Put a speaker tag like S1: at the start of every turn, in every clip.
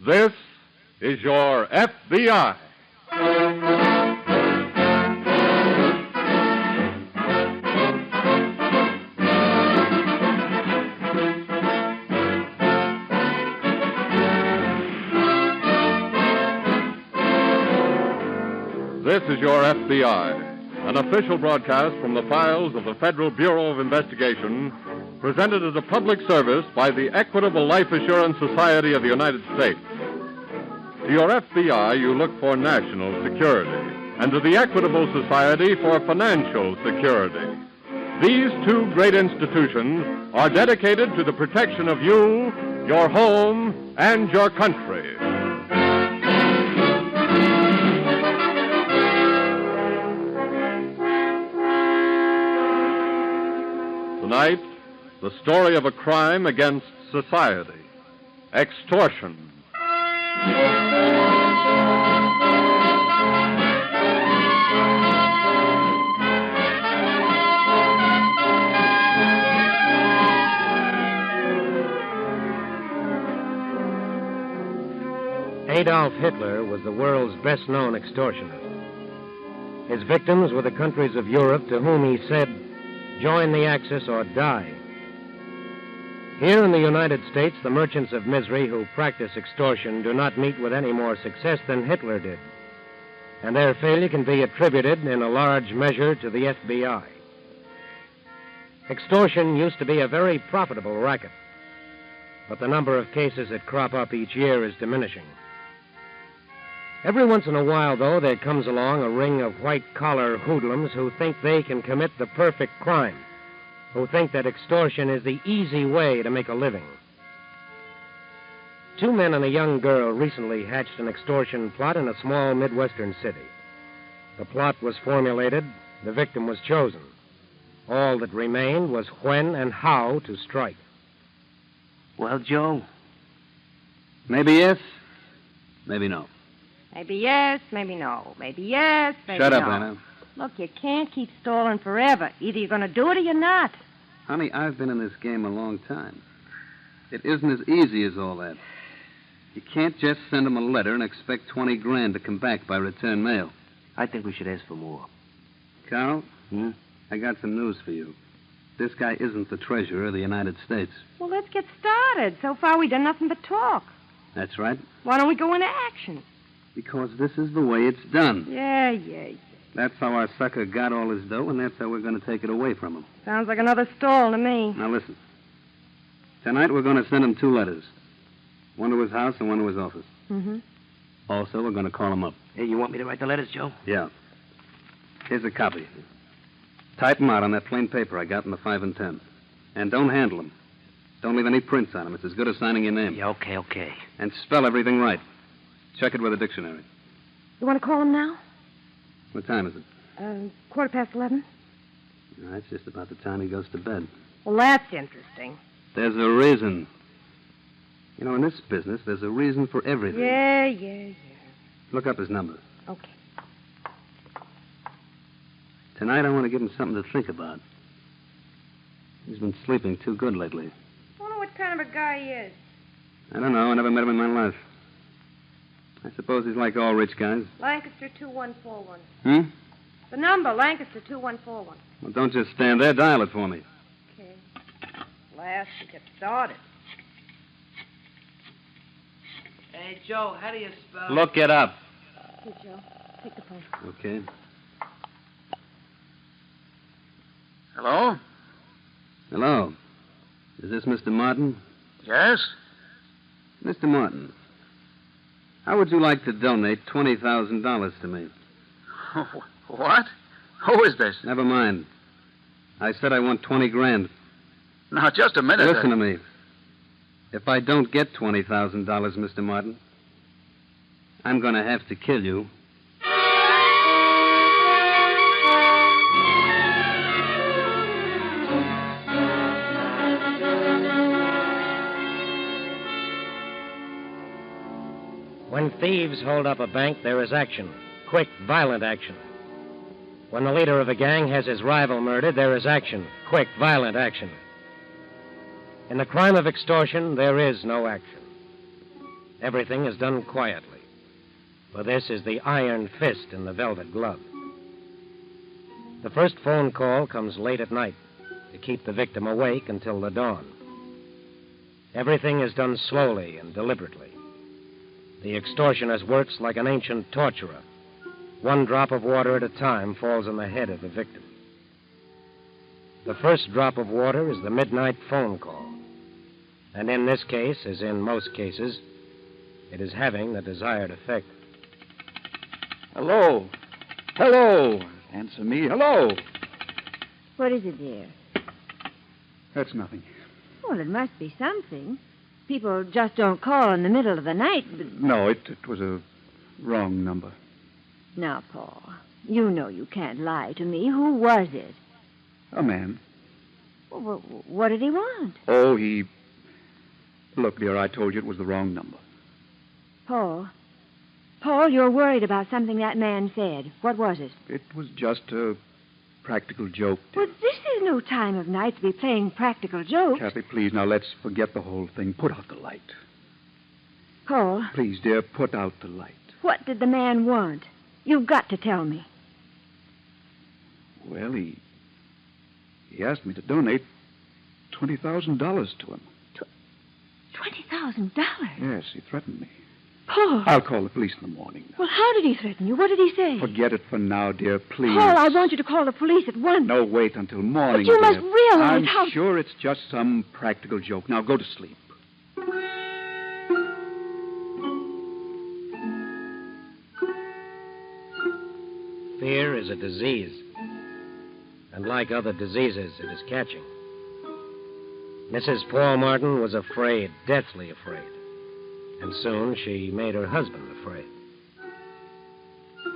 S1: This is your FBI. This is your FBI, an official broadcast from the files of the Federal Bureau of Investigation, presented as a public service by the Equitable Life Assurance Society of the United States. To your FBI, you look for national security, and to the Equitable Society for financial security. These two great institutions are dedicated to the protection of you, your home, and your country. Tonight, the story of a crime against society. Extortion.
S2: Adolf Hitler was the world's best-known extortioner. His victims were the countries of Europe to whom he said, "Join the Axis or die." Here in the United States, the merchants of misery who practice extortion do not meet with any more success than Hitler did. And their failure can be attributed in a large measure to the FBI. Extortion used to be a very profitable racket, but the number of cases that crop up each year is diminishing. Every once in a while, though, there comes along a ring of white-collar hoodlums who think they can commit the perfect crime, who think that extortion is the easy way to make a living. Two men and a young girl recently hatched an extortion plot in a small Midwestern city. The plot was formulated, the victim was chosen. All that remained was when and how to strike.
S3: Well, Joe, maybe yes, maybe no.
S4: Maybe yes, maybe no. Maybe yes, maybe
S3: Shut
S4: no.
S3: up, Anna.
S4: Look, you can't keep stalling forever. Either you're going to do it or you're not.
S3: Honey, I've been in this game a long time. It isn't as easy as all that. You can't just send them a letter and expect 20 grand to come back by return mail.
S5: I think we should ask for more.
S3: Carl, I got some news for you. This guy isn't the treasurer of the United States.
S4: Well, let's get started. So far, we've done nothing but talk.
S3: That's right.
S4: Why don't we go into action?
S3: Because this is the way it's done.
S4: Yeah.
S3: That's how our sucker got all his dough, and that's how we're going to take it away from him.
S4: Sounds like another stall to me.
S3: Now, listen. Tonight, we're going to send him 2 letters. One to his house and one to his office.
S4: Mm-hmm.
S3: Also, we're going to call him up.
S5: Hey, you want me to write the letters, Joe?
S3: Yeah. Here's a copy. Type them out on that plain paper I got in the 5 and 10. And don't handle them. Don't leave any prints on them. It's as good as signing your name.
S5: Yeah, okay.
S3: And spell everything right. Check it with a dictionary.
S4: You want to call him now?
S3: What time is it?
S4: 11:15.
S3: That's just about the time he goes to bed.
S4: Well, that's interesting.
S3: There's a reason. You know, in this business, there's a reason for everything.
S4: Yeah.
S3: Look up his number.
S4: Okay.
S3: Tonight, I want to give him something to think about. He's been sleeping too good lately.
S4: I wonder what kind of a guy he is.
S3: I don't know. I never met him in my life. I suppose he's like all rich guys.
S4: Lancaster 2141.
S3: Hmm?
S4: The number, Lancaster 2141.
S3: Well, don't just stand there. Dial it for me.
S4: Okay. Last to get started.
S5: Hey, Joe, how do you spell...
S3: Look it up.
S4: Here, Joe. Take the phone.
S3: Okay.
S6: Hello?
S3: Hello. Is this Mr. Martin?
S6: Yes?
S3: Mr. Martin, how would you like to donate $20,000 to me?
S6: What? Who is this?
S3: Never mind. I said I want 20 grand.
S6: Now, just a minute.
S3: Listen to me. If I don't get $20,000, Mr. Martin, I'm going to have to kill you.
S2: When thieves hold up a bank, there is action. Quick, violent action. When the leader of a gang has his rival murdered, there is action. Quick, violent action. In the crime of extortion, there is no action. Everything is done quietly, for this is the iron fist in the velvet glove. The first phone call comes late at night to keep the victim awake until the dawn. Everything is done slowly and deliberately. The extortionist works like an ancient torturer. One drop of water at a time falls on the head of the victim. The first drop of water is the midnight phone call. And in this case, as in most cases, it is having the desired effect.
S6: Hello. Hello. Answer me. Hello.
S4: What is it, dear?
S6: That's nothing.
S4: Well, it must be something. People just don't call in the middle of the night. But...
S6: No, it was a wrong number.
S4: Now, Paul, you know you can't lie to me. Who was it?
S6: A man.
S4: Well, what did he want?
S6: Oh, he... Look, dear, I told you it was the wrong number.
S4: Paul, you're worried about something that man said. What was it?
S6: It was just a practical joke.
S4: Well, this is no time of night to be playing practical jokes.
S6: Kathy, please, now let's forget the whole thing. Put out the light.
S4: Paul.
S6: Please, dear, put out the light.
S4: What did the man want? You've got to tell me.
S6: Well, he asked me to donate $20,000 to him.
S4: $20,000?
S6: Yes, he threatened me.
S4: Paul.
S6: I'll call the police in the morning.
S4: Well, how did he threaten you? What did he say?
S6: Forget it for now, dear, please.
S4: Paul, I want you to call the police at once.
S6: No, wait until morning,
S4: But you
S6: dear.
S4: must realize
S6: I'm
S4: how...
S6: sure it's just some practical joke. Now, go to sleep.
S2: Fear is a disease. And like other diseases, it is catching. Mrs. Paul Martin was afraid, deathly afraid. And soon she made her husband afraid.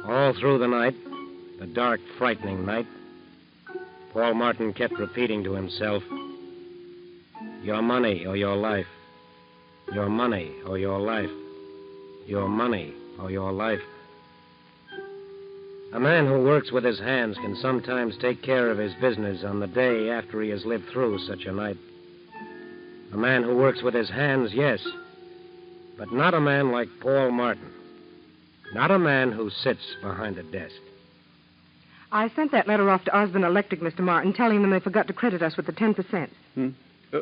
S2: All through the night, the dark, frightening night, Paul Martin kept repeating to himself, "Your money or your life. Your money or your life. Your money or your life." A man who works with his hands can sometimes take care of his business on the day after he has lived through such a night. A man who works with his hands, yes, but not a man like Paul Martin. Not a man who sits behind a desk.
S7: I sent that letter off to Osborne Electric, Mr. Martin, telling them they forgot to credit us with the 10%.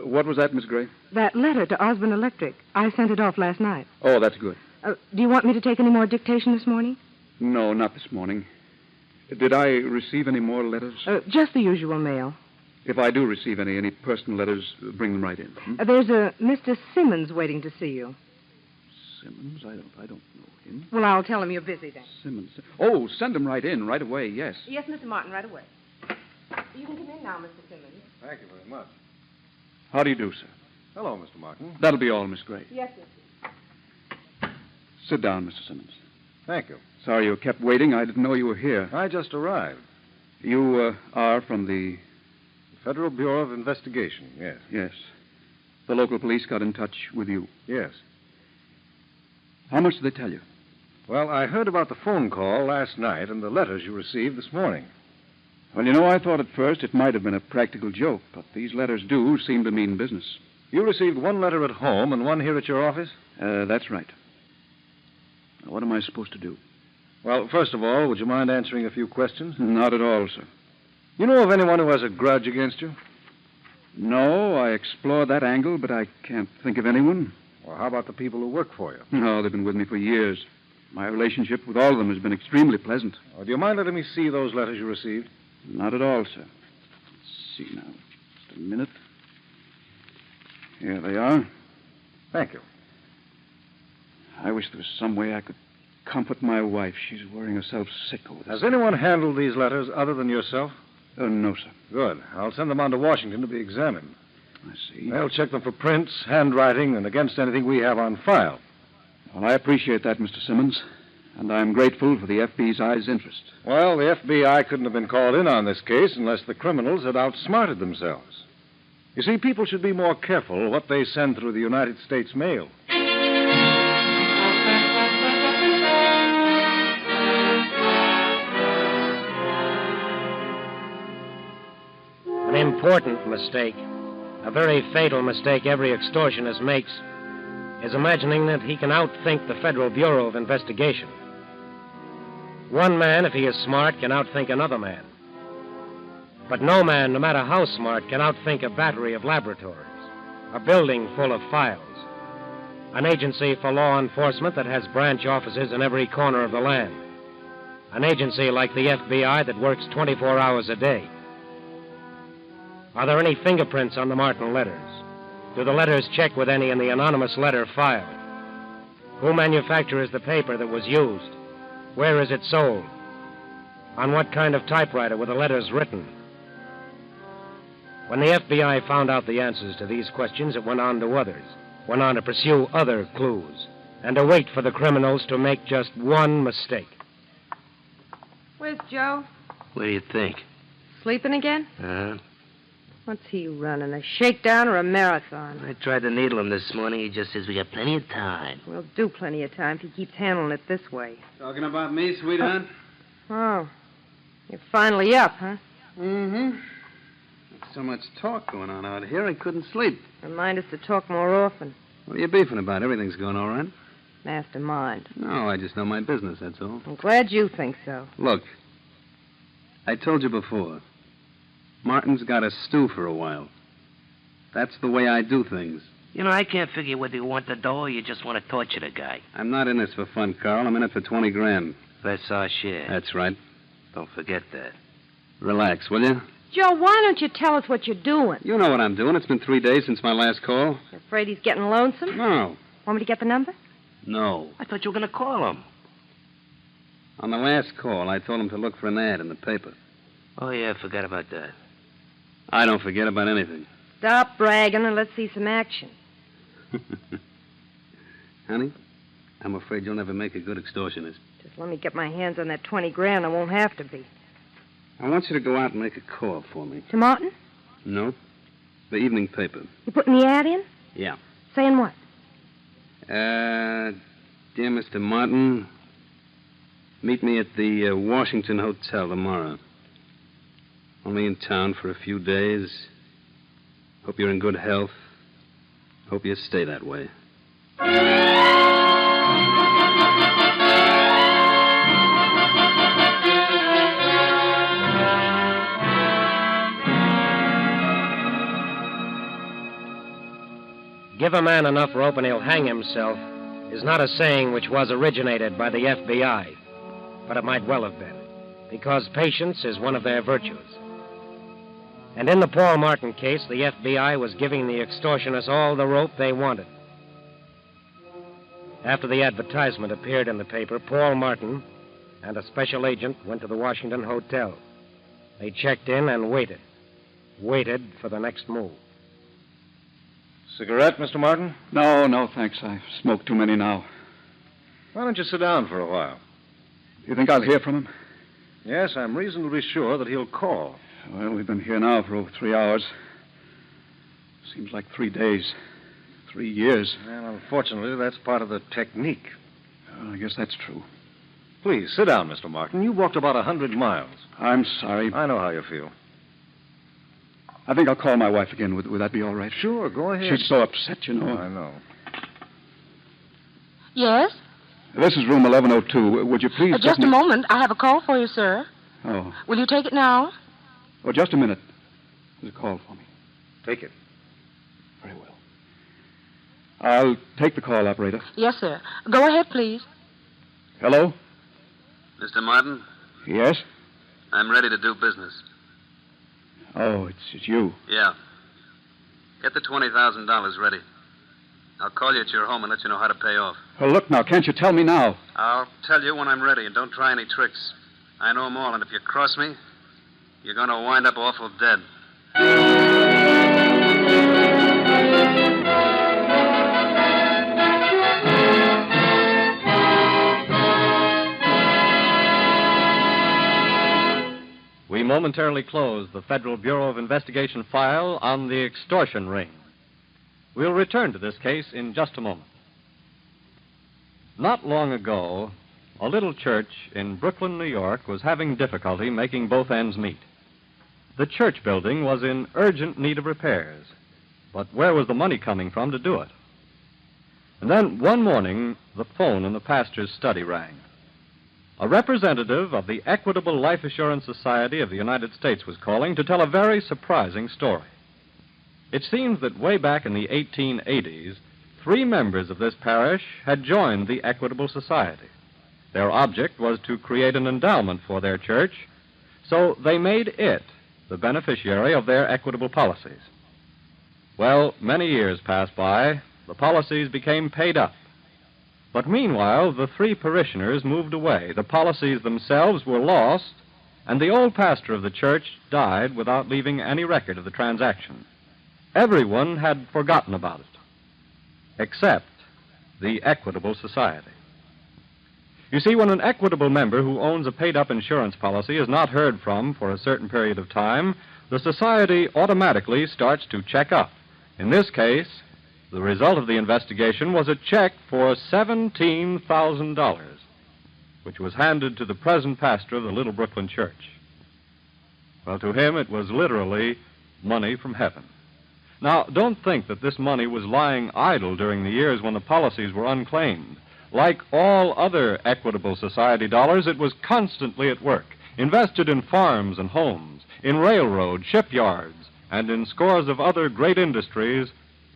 S6: What was that, Miss Gray?
S7: That letter to Osborne Electric. I sent it off last night.
S6: Oh, that's good.
S7: Do you want me to take any more dictation this morning?
S6: No, not this morning. Did I receive any more letters?
S7: Just the usual mail.
S6: If I do receive any personal letters, bring them right in.
S7: There's a Mr. Simmons waiting to see you.
S6: Simmons? I don't know him.
S7: Well, I'll tell him you're busy then.
S6: Simmons. Oh, send him right in, right away, yes.
S7: Yes, Mr. Martin, right away. You can come in now, Mr. Simmons.
S1: Thank you very much.
S6: How do you do, sir?
S1: Hello, Mr. Martin.
S6: That'll be all, Miss Gray.
S7: Yes, Mr.
S6: Sit down, Mr. Simmons.
S1: Thank you.
S6: Sorry you kept waiting. I didn't know you were here.
S1: I just arrived.
S6: You are from the...
S1: Federal Bureau of Investigation, yes.
S6: Yes. The local police got in touch with you.
S1: Yes.
S6: How much did they tell you?
S1: Well, I heard about the phone call last night and the letters you received this morning.
S6: Well, you know, I thought at first it might have been a practical joke, but these letters do seem to mean business.
S1: You received one letter at home and one here at your office?
S6: That's right. Now, what am I supposed to do?
S1: Well, first of all, would you mind answering a few questions?
S6: Not at all, sir.
S1: You know of anyone who has a grudge against you?
S6: No, I explored that angle, but I can't think of anyone.
S1: Well, how about the people who work for you?
S6: No, they've been with me for years. My relationship with all of them has been extremely pleasant.
S1: Do you mind letting me see those letters you received?
S6: Not at all, sir. Let's see now. Just a minute. Here they are.
S1: Thank you.
S6: I wish there was some way I could comfort my wife. She's worrying herself sick over this.
S1: Has anyone handled these letters other than yourself?
S6: No, sir.
S1: Good. I'll send them on to Washington to be examined.
S6: I see.
S1: They'll check them for prints, handwriting, and against anything we have on file.
S6: Well, I appreciate that, Mr. Simmons, and I'm grateful for the FBI's interest.
S1: Well, the FBI couldn't have been called in on this case unless the criminals had outsmarted themselves. You see, people should be more careful what they send through the United States mail.
S2: An important mistake, a very fatal mistake every extortionist makes, is imagining that he can outthink the Federal Bureau of Investigation. One man, if he is smart, can outthink another man. But no man, no matter how smart, can outthink a battery of laboratories, a building full of files, an agency for law enforcement that has branch offices in every corner of the land, an agency like the FBI that works 24 hours a day. Are there any fingerprints on the Martin letters? Do the letters check with any in the anonymous letter file? Who manufactures the paper that was used? Where is it sold? On what kind of typewriter were the letters written? When the FBI found out the answers to these questions, it went on to others, went on to pursue other clues, and to wait for the criminals to make just one mistake.
S7: Where's Joe?
S5: What do you think?
S7: Sleeping again?
S5: Uh-huh.
S7: What's he running, a shakedown or a marathon?
S5: I tried to needle him this morning. He just says we got plenty of time.
S7: We'll do plenty of time if he keeps handling it this way.
S3: Talking about me, sweetheart?
S7: Oh. You're finally up, huh?
S3: Mm-hmm. There's so much talk going on out here, I couldn't sleep.
S7: Remind us to talk more often.
S3: What are you beefing about? Everything's going all right?
S7: Mastermind.
S3: No, I just know my business, that's all.
S7: I'm glad you think so.
S3: Look, I told you before, Martin's got a stew for a while. That's the way I do things.
S5: You know, I can't figure whether you want the dough or you just want to torture the guy.
S3: I'm not in this for fun, Carl. I'm in it for 20 grand.
S5: That's our share.
S3: That's right.
S5: Don't forget that.
S3: Relax, will you?
S7: Joe, why don't you tell us what you're doing?
S3: You know what I'm doing. It's been 3 days since my last call.
S7: You afraid he's getting lonesome?
S3: No.
S7: Want me to get the number?
S3: No.
S5: I thought you were going to call him.
S3: On the last call, I told him to look for an ad in the paper.
S5: Oh, yeah, I forgot about that.
S3: I don't forget about anything.
S7: Stop bragging and let's see some action.
S3: Honey, I'm afraid you'll never make a good extortionist.
S7: Just let me get my hands on that 20 grand. I won't have to be.
S3: I want you to go out and make a call for me.
S7: To Martin?
S3: No. The evening paper.
S7: You putting the ad in?
S3: Yeah.
S7: Saying what?
S3: Dear Mr. Martin, meet me at the Washington Hotel tomorrow. Only in town for a few days. Hope you're in good health. Hope you stay that way.
S2: Give a man enough rope and he'll hang himself is not a saying which was originated by the FBI, but it might well have been, because patience is one of their virtues. And in the Paul Martin case, the FBI was giving the extortionists all the rope they wanted. After the advertisement appeared in the paper, Paul Martin and a special agent went to the Washington Hotel. They checked in and waited for the next move.
S1: Cigarette, Mr. Martin?
S6: No, thanks. I've smoked too many now.
S1: Why don't you sit down for a while?
S6: You think I'll hear from him?
S1: Yes, I'm reasonably sure that he'll call.
S6: Well, we've been here now for over 3 hours. Seems like 3 days. 3 years.
S1: Well, unfortunately, that's part of the technique.
S6: Well, I guess that's true.
S1: Please, sit down, Mr. Martin. You walked about 100 miles.
S6: I'm sorry.
S1: I know how you feel.
S6: I think I'll call my wife again. Would that be all right?
S1: Sure, go ahead.
S6: She's so upset, you know.
S1: I know.
S8: Yes?
S6: This is room 1102. Would you please...
S8: Just a moment. I have a call for you, sir.
S6: Oh.
S8: Will you take it now?
S6: Oh, just a minute. There's a call for me.
S1: Take it.
S6: Very well. I'll take the call, operator.
S8: Yes, sir. Go ahead, please.
S6: Hello?
S3: Mr. Martin,
S6: Yes?
S3: I'm ready to do business.
S6: Oh, it's you.
S3: Yeah. Get the $20,000 ready. I'll call you at your home and let you know how to pay off.
S6: Oh, look now. Can't you tell me now?
S3: I'll tell you when I'm ready, and don't try any tricks. I know them all, and if you cross me, you're going to wind up awful dead.
S1: We momentarily close the Federal Bureau of Investigation file on the extortion ring. We'll return to this case in just a moment. Not long ago, a little church in Brooklyn, New York, was having difficulty making both ends meet. The church building was in urgent need of repairs, but where was the money coming from to do it? And then one morning, the phone in the pastor's study rang. A representative of the Equitable Life Assurance Society of the United States was calling to tell a very surprising story. It seems that way back in the 1880s, 3 members of this parish had joined the Equitable Society. Their object was to create an endowment for their church, so they made it the beneficiary of their equitable policies. Well, many years passed by. The policies became paid up. But meanwhile, the 3 parishioners moved away. The policies themselves were lost, and the old pastor of the church died without leaving any record of the transaction. Everyone had forgotten about it, except the Equitable Society. You see, when an equitable member who owns a paid-up insurance policy is not heard from for a certain period of time, the society automatically starts to check up. In this case, the result of the investigation was a check for $17,000, which was handed to the present pastor of the Little Brooklyn Church. Well, to him, it was literally money from heaven. Now, don't think that this money was lying idle during the years when the policies were unclaimed. Like all other Equitable Society dollars, it was constantly at work, invested in farms and homes, in railroads, shipyards, and in scores of other great industries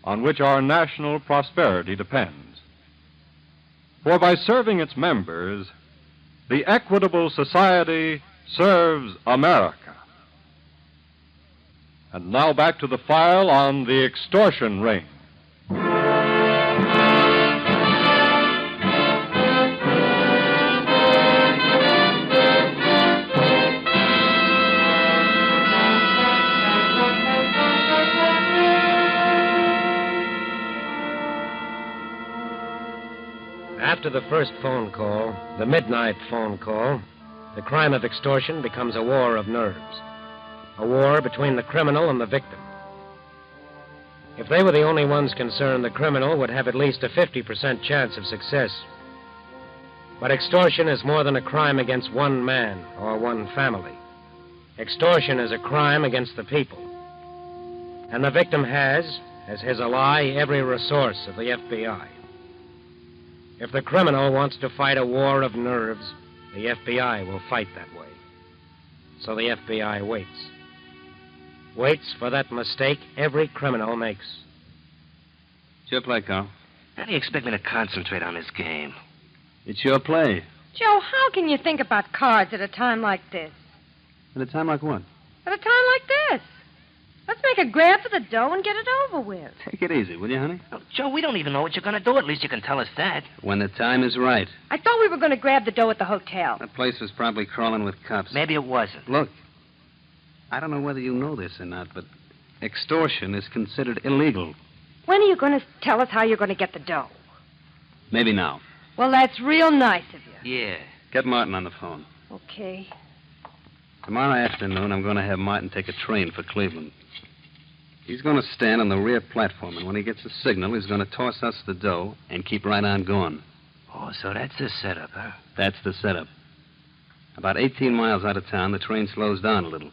S1: on which our national prosperity depends. For by serving its members, the Equitable Society serves America. And now back to the file on the extortion ring.
S2: After the first phone call, the midnight phone call, the crime of extortion becomes a war of nerves. A war between the criminal and the victim. If they were the only ones concerned, the criminal would have at least a 50% chance of success. But extortion is more than a crime against one man or one family. Extortion is a crime against the people. And the victim has, as his ally, every resource of the FBI. If the criminal wants to fight a war of nerves, the FBI will fight that way. So the FBI waits. Waits for that mistake every criminal makes.
S3: It's your play, Carl.
S5: How do you expect me to concentrate on this game?
S3: It's your play.
S7: Joe, how can you think about cards at a time like this?
S3: At a time like what?
S7: At a time like this? Let's make a grab for the dough and get it over with.
S3: Take it easy, will you, honey?
S5: Oh, Joe, we don't even know what you're going to do. At least you can tell us that.
S3: When the time is right.
S7: I thought we were going to grab the dough at the hotel.
S3: That place was probably crawling with cops.
S5: Maybe it wasn't.
S3: Look, I don't know whether you know this or not, but extortion is considered illegal.
S7: When are you going to tell us how you're going to get the dough?
S3: Maybe now.
S7: Well, that's real nice of you.
S5: Yeah.
S3: Get Martin on the phone.
S7: Okay.
S3: Tomorrow afternoon, I'm going to have Martin take a train for Cleveland. He's going to stand on the rear platform, and when he gets a signal, he's going to toss us the dough and keep right on going.
S5: Oh, so that's the setup, huh?
S3: That's the setup. About 18 miles out of town, the train slows down a little.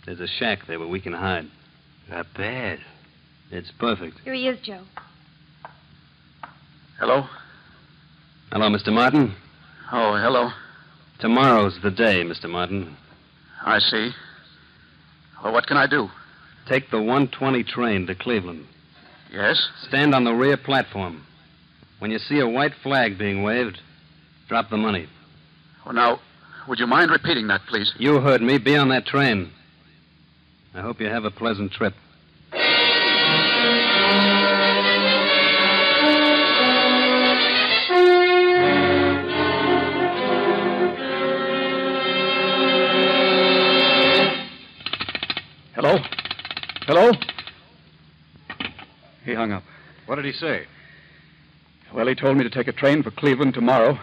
S3: There's a shack there where we can hide.
S5: Not bad.
S3: It's perfect.
S7: Here he is, Joe.
S6: Hello?
S3: Hello, Mr. Martin.
S6: Oh, hello.
S3: Tomorrow's the day, Mr. Martin.
S6: I see. Well, what can I do?
S3: Take the 1:20 train to Cleveland.
S6: Yes?
S3: Stand on the rear platform. When you see a white flag being waved, drop the money.
S6: Well, now, would you mind repeating that, please?
S3: You heard me. Be on that train. I hope you have a pleasant trip.
S6: Hello? Hello? He hung up.
S1: What did he say?
S6: Well, he told me to take a train for Cleveland tomorrow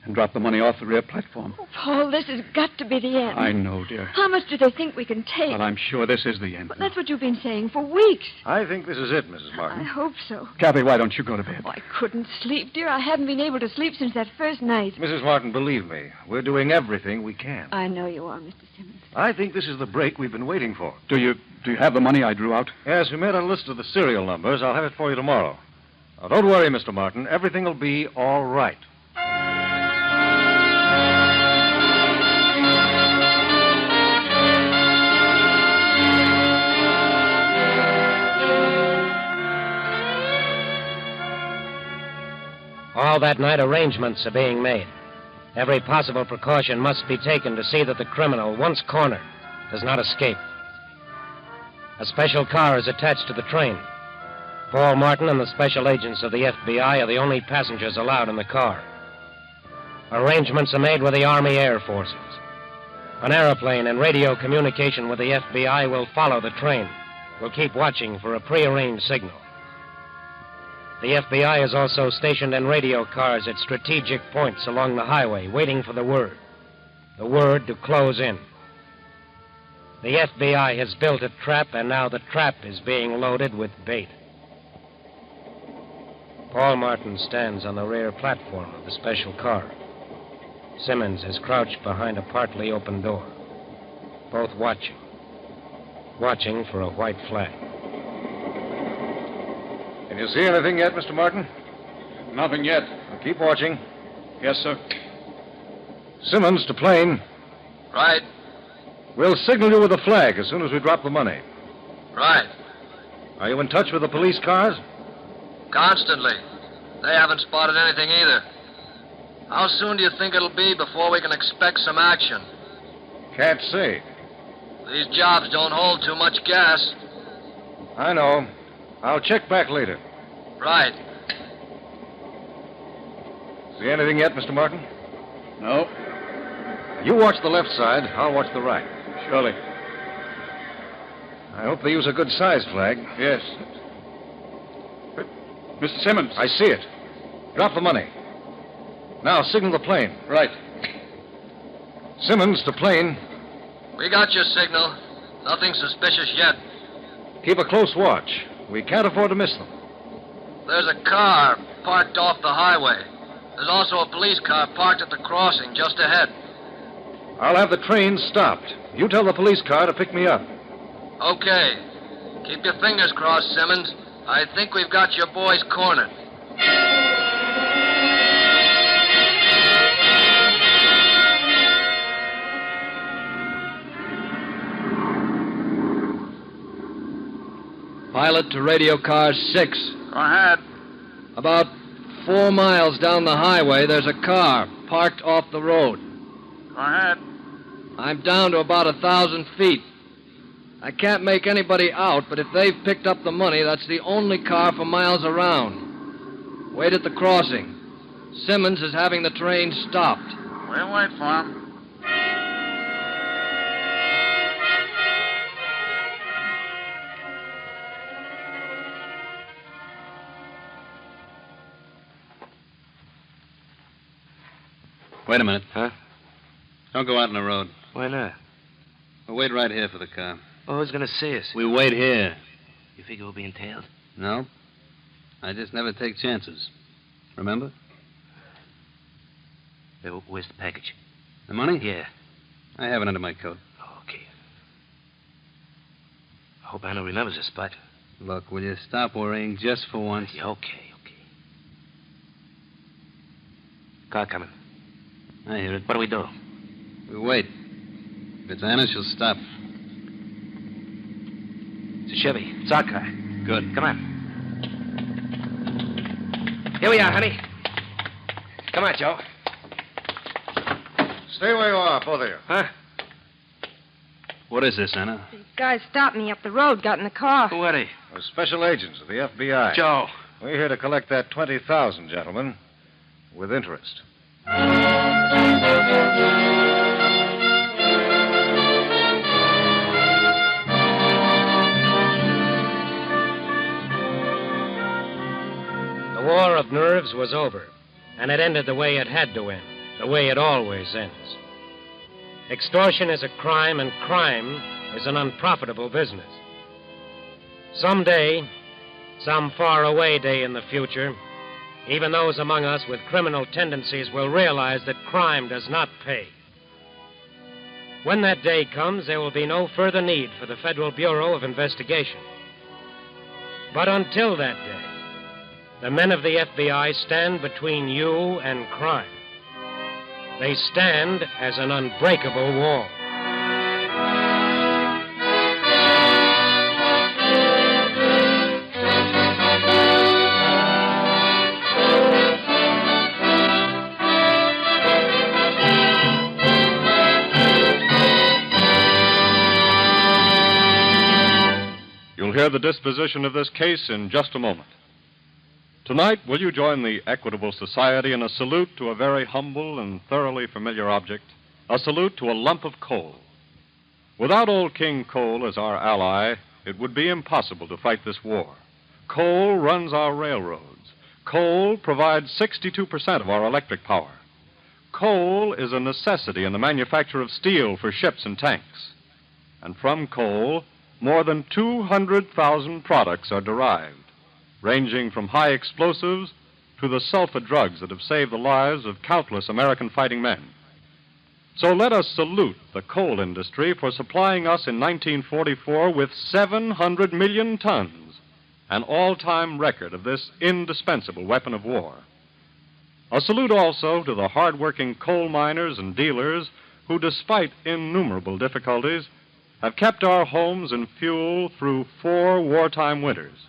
S6: and drop the money off the rear platform.
S4: Oh, Paul, this has got to be the end.
S6: I know, dear.
S4: How much do they think we can take?
S6: Well, I'm sure this is the end.
S4: Well, that's what you've been saying for weeks.
S1: I think this is it, Mrs.
S4: I
S1: Martin.
S4: hope so.
S6: Kathy, why don't you go to bed?
S4: Oh, I couldn't sleep, dear. I haven't been able to sleep since that first night.
S9: Mrs. Martin, believe me, we're doing everything we can.
S4: I know you are, Mr. Simmons.
S9: I think this is the break we've been waiting for.
S6: Do you have the money I drew out?
S9: Yes, we made a list of the serial numbers. I'll have it for you tomorrow. Now, don't worry, Mr. Martin. Everything will be all right.
S2: All that night, arrangements are being made. Every possible precaution must be taken to see that the criminal, once cornered, does not escape. A special car is attached to the train. Paul Martin and the special agents of the FBI are the only passengers allowed in the car. Arrangements are made with the Army Air Forces. An airplane in radio communication with the FBI will follow the train. We'll keep watching for a prearranged signal. The FBI is also stationed in radio cars at strategic points along the highway, waiting for the word to close in. The FBI has built a trap, and now the trap is being loaded with bait. Paul Martin stands on the rear platform of the special car. Simmons is crouched behind a partly open door, both watching for a white flag.
S9: Can you see anything yet, Mr. Martin?
S6: Nothing yet.
S9: Well, keep watching.
S6: Yes, sir.
S9: Simmons to plane.
S10: Right.
S9: We'll signal you with a flag as soon as we drop the money.
S10: Right.
S9: Are you in touch with the police cars?
S10: Constantly. They haven't spotted anything either. How soon do you think it'll be before we can expect some action?
S9: Can't say.
S10: These jobs don't hold too much gas.
S9: I know. I'll check back later.
S10: Right.
S9: See anything yet, Mr. Martin?
S6: No.
S9: You watch the left side. I'll watch the right.
S6: Surely.
S9: I hope they use a good-sized flag.
S6: Yes. Mr. Simmons.
S9: I see it. Drop the money. Now, signal the plane.
S6: Right.
S9: Simmons to plane.
S10: We got your signal. Nothing suspicious yet.
S9: Keep a close watch. We can't afford to miss them.
S10: There's a car parked off the highway. There's also a police car parked at the crossing just ahead.
S9: I'll have the train stopped. You tell the police car to pick me up.
S10: Okay. Keep your fingers crossed, Simmons. I think we've got your boys cornered.
S11: Pilot to radio car 6.
S6: Go ahead.
S11: About 4 miles down the highway, there's a car parked off the road.
S6: Go ahead.
S11: I'm down to about 1,000 feet. I can't make anybody out, but if they've picked up the money, that's the only car for miles around. Wait at the crossing. Simmons is having the train stopped.
S6: We'll wait for him.
S3: Wait a minute.
S5: Huh?
S3: Don't go out on the road.
S5: Why not?
S3: We'll wait right here for the car.
S5: Oh, who's going to see us?
S3: We wait here.
S5: You figure we'll be entailed?
S3: No. I just never take chances. Remember?
S5: Hey, where's the package?
S3: The money?
S5: Yeah.
S3: I have it under my coat.
S5: Okay. I hope Anna remembers this spot.
S3: Look, will you stop worrying just for once?
S5: Yeah, okay. Car coming.
S3: I hear it.
S5: What do we do?
S3: We wait. If it's Anna, she'll stop.
S5: It's a Chevy. It's our car.
S3: Good.
S5: Come on. Here we are, honey. Come on, Joe.
S9: Stay where you are, both of you.
S5: Huh?
S3: What is this, Anna?
S7: These guys stopped me up the road, got in the car.
S5: Who are they?
S9: We're special agents of the FBI.
S5: Joe.
S9: We're here to collect that $20,000, gentlemen, with interest.
S2: The war of nerves was over, and it ended the way it had to end, the way it always ends. Extortion is a crime, and crime is an unprofitable business. Someday, some faraway day in the future, even those among us with criminal tendencies will realize that crime does not pay. When that day comes, there will be no further need for the Federal Bureau of Investigation. But until that day, The men of the FBI stand between you and crime. They stand as an unbreakable wall.
S1: You'll hear the disposition of this case in just a moment. Tonight, will you join the Equitable Society in a salute to a very humble and thoroughly familiar object, a salute to a lump of coal? Without old King Coal as our ally, it would be impossible to fight this war. Coal runs our railroads. Coal provides 62% of our electric power. Coal is a necessity in the manufacture of steel for ships and tanks. And from coal, more than 200,000 products are derived, ranging from high explosives to the sulfa drugs that have saved the lives of countless American fighting men. So let us salute the coal industry for supplying us in 1944 with 700 million tons, an all-time record of this indispensable weapon of war. A salute also to the hard-working coal miners and dealers who, despite innumerable difficulties, have kept our homes and fuel through 4 wartime winters.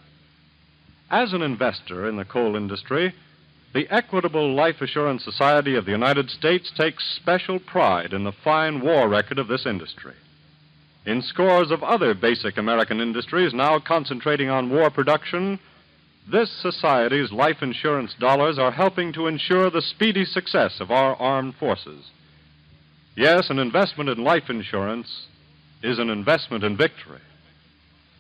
S1: As an investor in the coal industry, the Equitable Life Assurance Society of the United States takes special pride in the fine war record of this industry. In scores of other basic American industries now concentrating on war production, this society's life insurance dollars are helping to ensure the speedy success of our armed forces. Yes, an investment in life insurance is an investment in victory.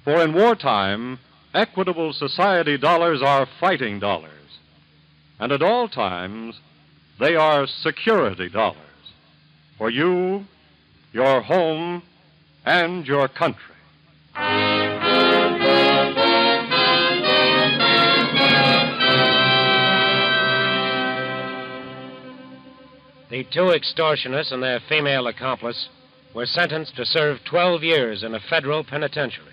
S1: For in wartime, Equitable Society dollars are fighting dollars. And at all times, they are security dollars for you, your home, and your country.
S2: The 2 extortionists and their female accomplice were sentenced to serve 12 years in a federal penitentiary.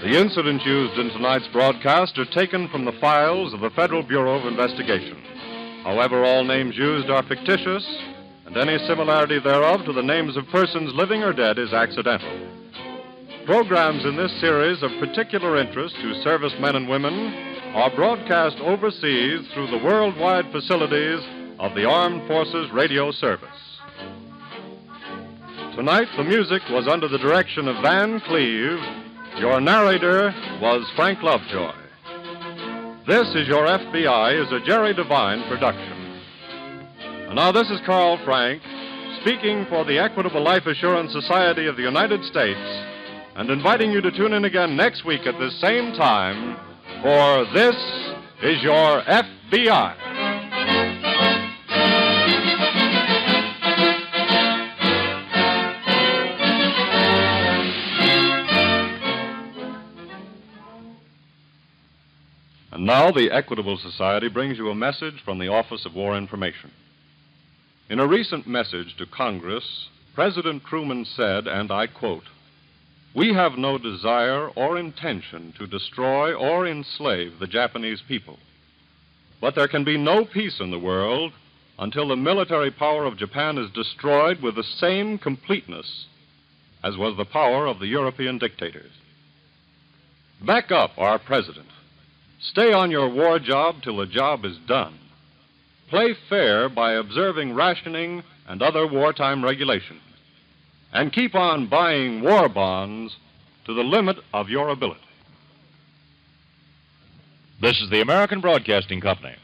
S1: The incidents used in tonight's broadcast are taken from the files of the Federal Bureau of Investigation. However, all names used are fictitious, and any similarity thereof to the names of persons living or dead is accidental. Programs in this series of particular interest to servicemen and women are broadcast overseas through the worldwide facilities of the Armed Forces Radio Service. Tonight, the music was under the direction of Van Cleve. Your narrator was Frank Lovejoy. This is Your FBI is a Jerry Devine production. And now this is Carl Frank, speaking for the Equitable Life Assurance Society of the United States, and inviting you to tune in again next week at this same time for This is Your FBI. And now the Equitable Society brings you a message from the Office of War Information. In a recent message to Congress, President Truman said, and I quote, "We have no desire or intention to destroy or enslave the Japanese people. But there can be no peace in the world until the military power of Japan is destroyed with the same completeness as was the power of the European dictators. Back up our president. Stay on your war job till the job is done. Play fair by observing rationing and other wartime regulations. And keep on buying war bonds to the limit of your ability."
S12: This is the American Broadcasting Company.